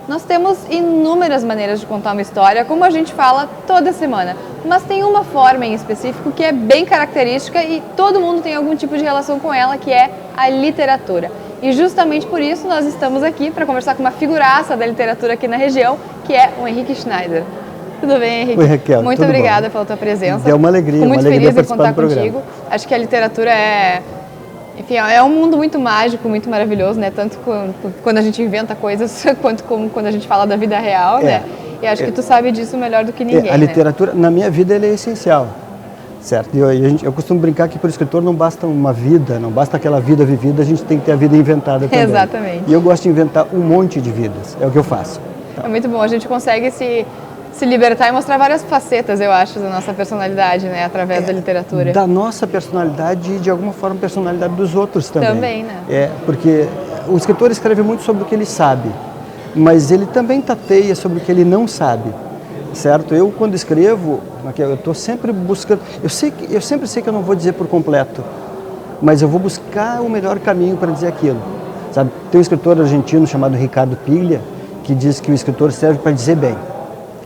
Nós temos inúmeras maneiras de contar uma história, como a gente fala toda semana, mas tem uma forma em específico que é bem característica e todo mundo tem algum tipo de relação com ela, que é a literatura. E justamente por isso nós estamos aqui para conversar com uma figuraça da literatura aqui na região, que é o Henrique Schneider. Tudo bem, Henrique? Oi, Raquel. Muito obrigada pela tua presença. Deu uma alegria, Fico muito feliz em contar contigo. Programa. Acho que a literatura enfim, é um mundo muito mágico, muito maravilhoso, né? Tanto quando a gente inventa coisas, quanto quando a gente fala da vida real, né? E acho que tu sabe disso melhor do que ninguém, A literatura, na minha vida, ela é essencial, certo? Eu costumo brincar que para o escritor não basta uma vida, não basta aquela vida vivida, a gente tem que ter a vida inventada também. Exatamente. E eu gosto de inventar um monte de vidas, é o que eu faço. Então. É muito bom, a gente consegue se libertar e mostrar várias facetas, eu acho, da nossa personalidade, né, através da literatura. Da nossa personalidade e, de alguma forma, a personalidade dos outros também. Também, né? Porque o escritor escreve muito sobre o que ele sabe, mas ele também tateia sobre o que ele não sabe, certo? Eu, quando escrevo, eu estou sempre buscando... Eu sempre sei que eu não vou dizer por completo, mas eu vou buscar o melhor caminho para dizer aquilo, sabe? Tem um escritor argentino chamado Ricardo Piglia, que diz que o escritor serve para dizer bem.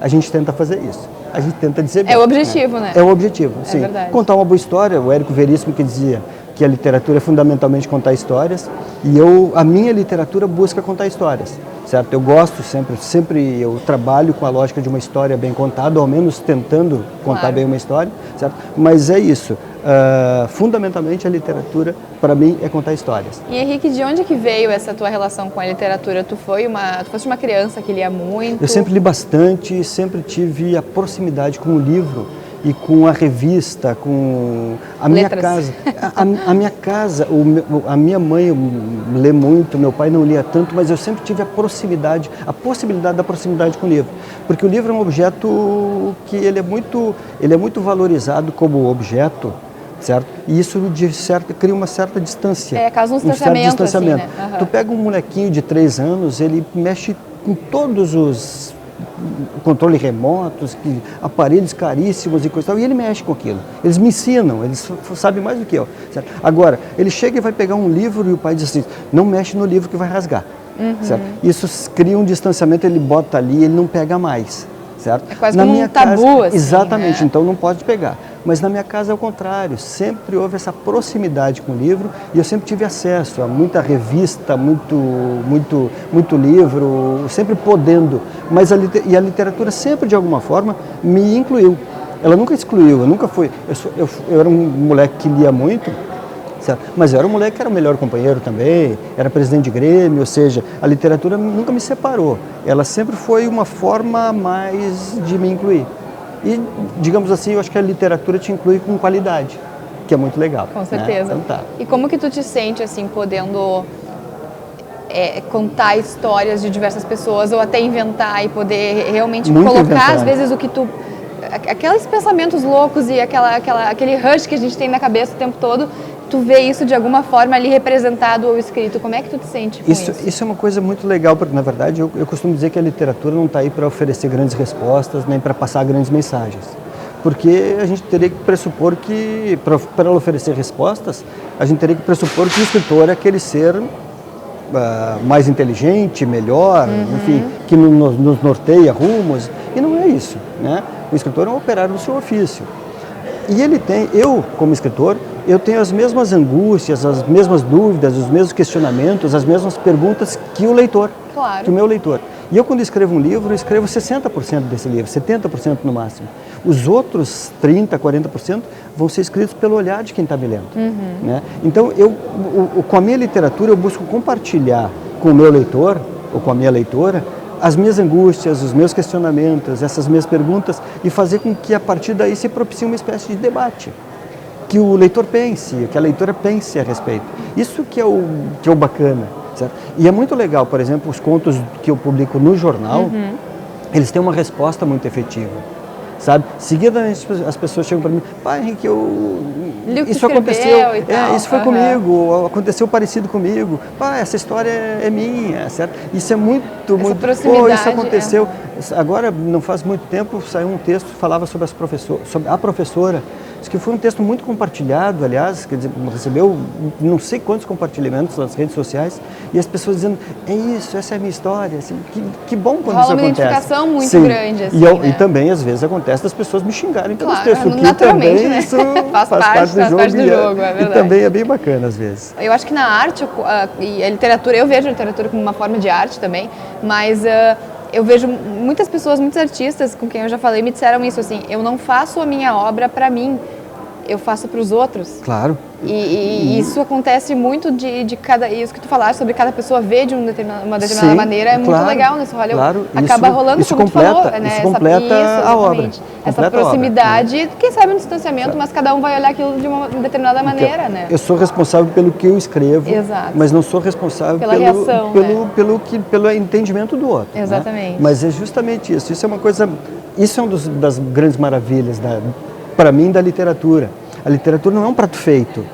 A gente tenta fazer isso. A gente tenta dizer bem. É o objetivo, né? É o objetivo, sim. É verdade. Contar uma boa história. O Érico Veríssimo que dizia que a literatura é fundamentalmente contar histórias. E a minha literatura busca contar histórias, certo? Eu gosto sempre eu trabalho com a lógica de uma história bem contada, ou ao menos tentando contar bem uma história, certo? Mas é isso. Fundamentalmente a literatura, para mim, é contar histórias. E Henrique, de onde que veio essa tua relação com a literatura? Tu foste uma criança que lia muito? Eu sempre li bastante, sempre tive a proximidade com o livro e com a revista, com a minha casa. A minha casa, a minha mãe lê muito, meu pai não lia tanto, mas eu sempre tive a possibilidade da proximidade com o livro. Porque o livro é um objeto que ele é muito valorizado como objeto, certo? E isso cria uma certa distância. Causa um distanciamento. Assim, né? Uhum. Tu pega um molequinho de 3 anos, ele mexe com todos os controle remotos, aparelhos caríssimos e coisa e tal, e ele mexe com aquilo. Eles me ensinam, eles sabem mais do que eu. Certo? Agora, ele chega e vai pegar um livro e o pai diz assim, não mexe no livro que vai rasgar. Certo? Isso cria um distanciamento, ele bota ali, ele não pega mais. Certo? É quase como um tabu, assim, exatamente, né? Então não pode pegar. Mas na minha casa é o contrário, sempre houve essa proximidade com o livro e eu sempre tive acesso a muita revista, muito livro, sempre podendo. Mas a literatura sempre, de alguma forma, me incluiu. Ela nunca excluiu, eu nunca fui... Eu era um moleque que lia muito, certo? Mas eu era um moleque que era o melhor companheiro também, era presidente de grêmio, ou seja, a literatura nunca me separou. Ela sempre foi uma forma a mais de me incluir. E, digamos assim, eu acho que a literatura te inclui com qualidade, que é muito legal. Com certeza. Né? Então, tá. E como que tu te sente, assim, podendo contar histórias de diversas pessoas, ou até inventar e poder realmente muito colocar, inventar. Às vezes, o que tu... Aqueles pensamentos loucos e aquele rush que a gente tem na cabeça o tempo todo, tu vê isso de alguma forma ali representado ou escrito. Como é que tu te sente com isso? Isso é uma coisa muito legal, porque na verdade eu costumo dizer que a literatura não está aí para oferecer grandes respostas, nem para passar grandes mensagens. Porque a gente teria que pressupor que, para ela oferecer respostas, a gente teria que pressupor que o escritor é aquele ser mais inteligente, melhor, enfim, que nos norteia rumos, e não é isso, né? O escritor é um operário do seu ofício. E eu como escritor, eu tenho as mesmas angústias, as mesmas dúvidas, os mesmos questionamentos, as mesmas perguntas que o leitor, claro. Que o meu leitor. E eu, quando escrevo um livro, eu escrevo 60% desse livro, 70% no máximo. Os outros 30%, 40% vão ser escritos pelo olhar de quem está me lendo. Né? Então, com a minha literatura, eu busco compartilhar com o meu leitor, ou com a minha leitora, as minhas angústias, os meus questionamentos, essas minhas perguntas, e fazer com que, a partir daí, se propicie uma espécie de debate. Que o leitor pense, que a leitora pense a respeito. Isso que é o bacana. Certo? E é muito legal, por exemplo, os contos que eu publico no jornal, eles têm uma resposta muito efetiva. Sabe? Seguidamente as pessoas chegam para mim, pai Henrique, isso aconteceu, isso foi comigo, aconteceu parecido comigo, pai, essa história é minha, certo? Isso é muito, isso aconteceu. Agora, não faz muito tempo, saiu um texto que falava sobre a professora Diz que foi um texto muito compartilhado, aliás, quer dizer, recebeu não sei quantos compartilhamentos nas redes sociais, e as pessoas dizendo, é isso, essa é a minha história, assim, que bom quando rola isso uma acontece. identificação muito Sim. grande, assim, E também, às vezes, acontece das pessoas me xingarem pelos Claro, textos, que naturalmente, também né? isso faz parte do jogo, é e verdade. também é bem bacana, às vezes. Eu acho que na arte e a literatura, eu vejo a literatura como uma forma de arte também, mas eu vejo muitas pessoas, muitos artistas com quem eu já falei, me disseram isso, assim, eu não faço a minha obra para mim, eu faço para os outros. Claro. E isso acontece muito de cada... Isso que tu falaste sobre cada pessoa ver de uma determinada Sim, maneira é muito legal nesse rolê. Claro, acaba rolando, isso como completa, tu falou, né? Isso completa a obra. Essa proximidade, quem sabe um distanciamento, mas cada um vai olhar aquilo de uma determinada maneira, né? Eu sou responsável pelo que eu escrevo, Exato. mas não sou responsável pela reação, pelo entendimento do outro. Exatamente. Né? Mas é justamente isso. Isso é uma coisa... Isso é uma das grandes maravilhas, para mim, da literatura. A literatura não é um prato feito.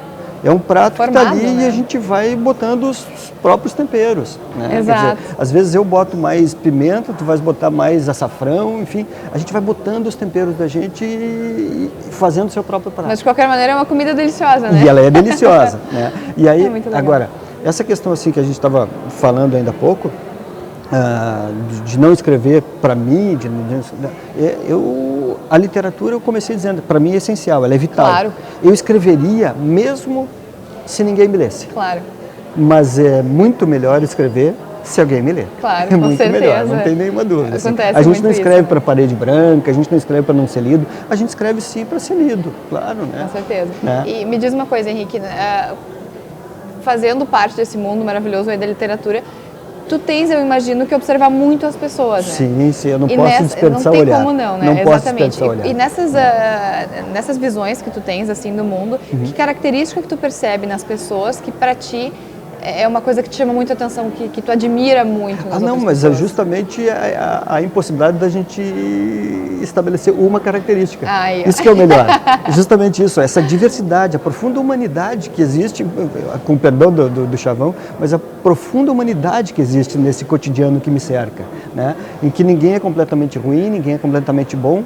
É um prato que está ali, né? E a gente vai botando os próprios temperos. Né? Exato. Quer dizer, às vezes eu boto mais pimenta, tu vais botar mais açafrão, enfim. A gente vai botando os temperos da gente e fazendo o seu próprio prato. Mas de qualquer maneira é uma comida deliciosa, né? E ela é deliciosa. Né? E aí, muito legal. agora, essa questão assim que a gente estava falando ainda há pouco, de não escrever para mim, a literatura eu comecei dizendo, para mim é essencial, ela é vital. Claro. Eu escreveria mesmo se ninguém me lesse. Claro. Mas é muito melhor escrever se alguém me lê. Claro, é com muito certeza. melhor, não tem nenhuma dúvida. Acontece a gente muito não escreve isso, para parede branca, a gente não escreve para não ser lido, a gente escreve sim para ser lido, claro, né? Com certeza. Né? E me diz uma coisa, Henrique, fazendo parte desse mundo maravilhoso aí da literatura, tu tens, eu imagino, que observar muito as pessoas, né? Sim, sim, eu não posso desperdiçar o olhar. Não tem como não, né? Não Exatamente. posso desperdiçar o olhar. E nessas visões que tu tens, assim, do mundo, que característica que tu percebe nas pessoas que, para ti, é uma coisa que te chama muito a atenção, que tu admira muito nas outras mas pessoas? é justamente a impossibilidade da gente estabelecer uma característica. Isso que é o melhor. Justamente isso, essa diversidade, a profunda humanidade que existe, com perdão do chavão, mas a profunda humanidade que existe nesse cotidiano que me cerca, né? Em que ninguém é completamente ruim, ninguém é completamente bom,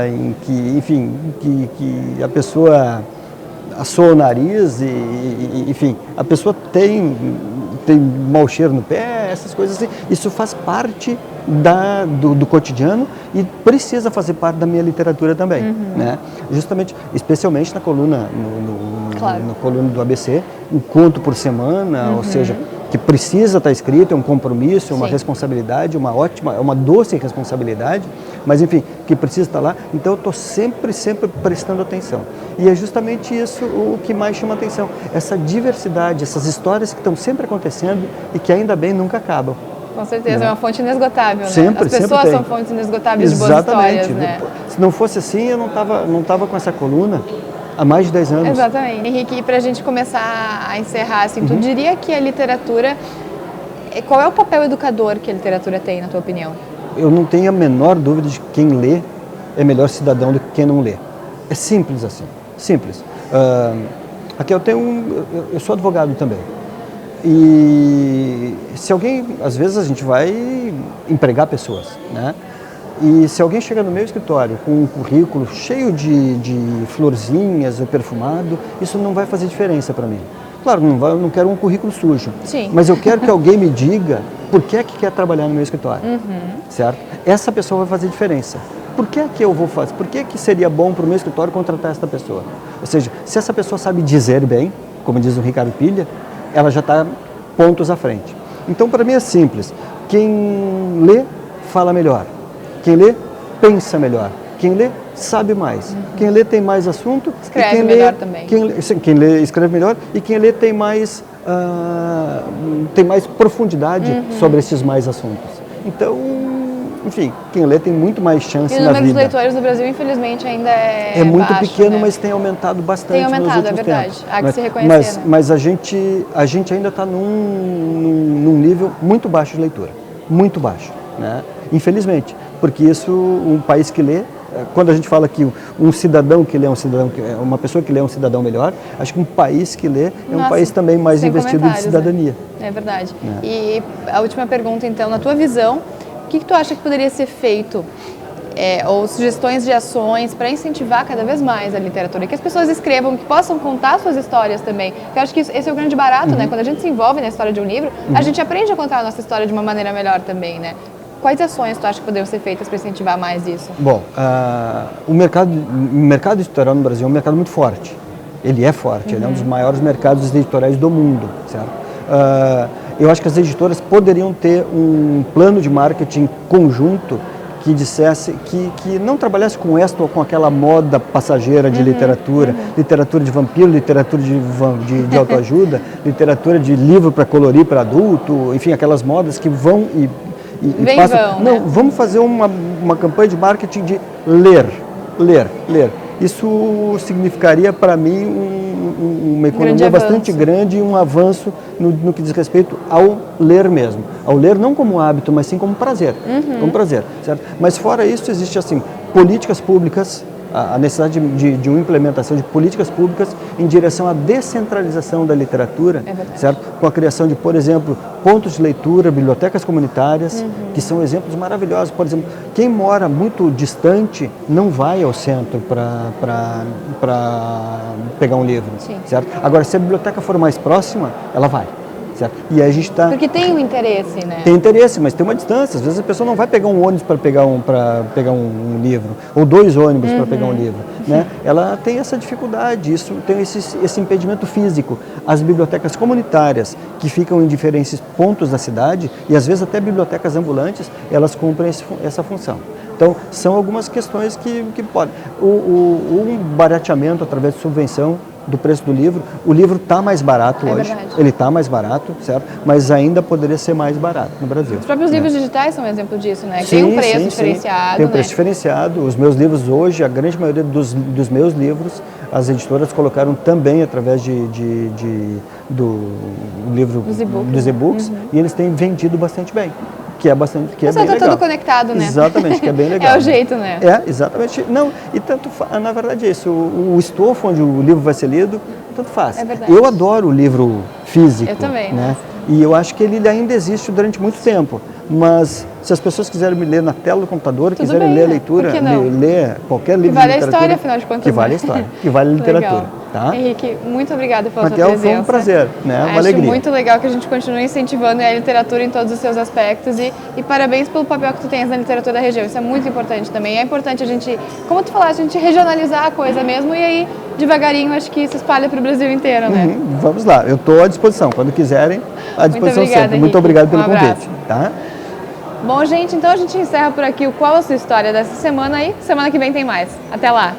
em que, enfim, que a pessoa assou o nariz e, enfim, a pessoa tem mau cheiro no pé, essas coisas assim. Isso faz parte do cotidiano e precisa fazer parte da minha literatura também, né? Justamente, especialmente na coluna, na coluna do ABC, um conto por semana, ou seja, que precisa estar escrito, é um compromisso, é uma responsabilidade, uma doce responsabilidade, mas enfim, que precisa estar lá. Então eu estou sempre prestando atenção. E é justamente isso o que mais chama atenção, essa diversidade, essas histórias que estão sempre acontecendo e que ainda bem nunca acabam. Com certeza, é uma fonte inesgotável, né? Sempre, as pessoas são fontes inesgotáveis de boas histórias, né? Se não fosse assim, eu não tava com essa coluna há mais de 10 anos. Exatamente. Henrique, e para a gente começar a encerrar, assim, tu diria que a literatura... Qual é o papel educador que a literatura tem, na tua opinião? Eu não tenho a menor dúvida de que quem lê é melhor cidadão do que quem não lê. É simples assim, simples. Aqui eu sou advogado também. E se alguém, às vezes a gente vai empregar pessoas, né? E se alguém chega no meu escritório com um currículo cheio de florzinhas ou perfumado, isso não vai fazer diferença para mim. Claro, eu não quero um currículo sujo, mas eu quero que alguém me diga por que é que quer trabalhar no meu escritório, certo? Essa pessoa vai fazer diferença. Por que é que eu vou fazer? Por que é que seria bom para o meu escritório contratar essa pessoa? Ou seja, se essa pessoa sabe dizer bem, como diz o Ricardo Pilha, ela já está pontos à frente. Então, para mim é simples. Quem lê, fala melhor. Quem lê, pensa melhor. Quem lê, sabe mais. Quem lê tem mais assunto. Escreve melhor também. Quem lê escreve melhor e quem lê tem mais profundidade sobre esses mais assuntos. Então, enfim, quem lê tem muito mais chance na vida. E o número de leitores do Brasil, infelizmente, ainda é muito baixo, pequeno, né? mas tem aumentado bastante nos últimos tempos. É verdade. Há que se reconhecer, né? Mas a gente ainda está num nível muito baixo de leitura. Muito baixo, né? Infelizmente. Porque isso, um país que lê, quando a gente fala que um cidadão que lê uma pessoa que lê é um cidadão melhor, acho que um país que lê é um país também mais investido em cidadania. Né? É verdade. E a última pergunta, então, na tua visão, o que tu acha que poderia ser feito ou sugestões de ações para incentivar cada vez mais a literatura, que as pessoas escrevam, que possam contar suas histórias também. Eu acho que esse é o grande barato, né? Quando a gente se envolve na história de um livro, a gente aprende a contar a nossa história de uma maneira melhor também, né? Quais ações tu acha que poderiam ser feitas para incentivar mais isso? Bom, o mercado editorial no Brasil é um mercado muito forte. Ele é forte, ele é um dos maiores mercados editoriais do mundo, certo? Eu acho que as editoras poderiam ter um plano de marketing conjunto que dissesse, que não trabalhasse com esta ou com aquela moda passageira de literatura, literatura de vampiro, literatura de autoajuda, literatura de livro para colorir para adulto, enfim, aquelas modas que vão e passam. Não, vamos fazer uma campanha de marketing de ler. Isso significaria para mim uma economia bastante grande e um avanço no que diz respeito ao ler mesmo. Ao ler não como hábito, mas sim como prazer. Como prazer, certo? Mas fora isso, existe assim, políticas públicas, a necessidade de uma implementação de políticas públicas em direção à descentralização da literatura, certo? Com a criação de, por exemplo, pontos de leitura, bibliotecas comunitárias, que são exemplos maravilhosos. Por exemplo, quem mora muito distante não vai ao centro para pegar um livro, certo? Agora, se a biblioteca for mais próxima, ela vai. Certo? E aí a gente está... Porque tem um interesse, né? Tem interesse, mas tem uma distância. Às vezes a pessoa não vai pegar um ônibus para pegar um livro, ou 2 ônibus para pegar um livro. Né? Ela tem essa dificuldade, isso tem esse impedimento físico. As bibliotecas comunitárias, que ficam em diferentes pontos da cidade, e às vezes até bibliotecas ambulantes, elas cumprem essa função. Então, são algumas questões que podem... Um barateamento através de subvenção do preço do livro. O livro está mais barato hoje, verdade. Ele está mais barato, certo? Mas ainda poderia ser mais barato no Brasil. Os próprios livros digitais são um exemplo disso, né? Tem um preço diferenciado. Tem um preço diferenciado. Os meus livros hoje, a grande maioria dos meus livros, as editoras colocaram também através do livro dos e-books, e eles têm vendido bastante bem. Que é bastante, que é bem legal. Tá tudo conectado, né? Exatamente, que é bem legal. É o jeito, né? Exatamente. Não, e tanto na verdade é isso. O estofo onde o livro vai ser lido, tanto faz. É verdade. Eu adoro o livro físico. Eu também, né? E eu acho que ele ainda existe durante muito tempo. Mas se as pessoas quiserem me ler na tela do computador, quiserem ler a leitura, ler qualquer livro de literatura... Que vale a história, afinal de contas. Que vale a história, que vale a literatura. Tá? Henrique, muito obrigada pela sua presença. Foi um prazer, né? Uma alegria. Acho muito legal que a gente continue incentivando a literatura em todos os seus aspectos e parabéns pelo papel que tu tens na literatura da região. Isso é muito importante também. É importante a gente, como tu falaste, a gente regionalizar a coisa mesmo e aí, devagarinho, acho que se espalha para o Brasil inteiro, né? Vamos lá, eu estou à disposição. Quando quiserem, à disposição muito obrigada, sempre. Muito obrigado pelo convite. Tá? Bom, gente, então a gente encerra por aqui o Qual a Sua História dessa semana e semana que vem tem mais. Até lá!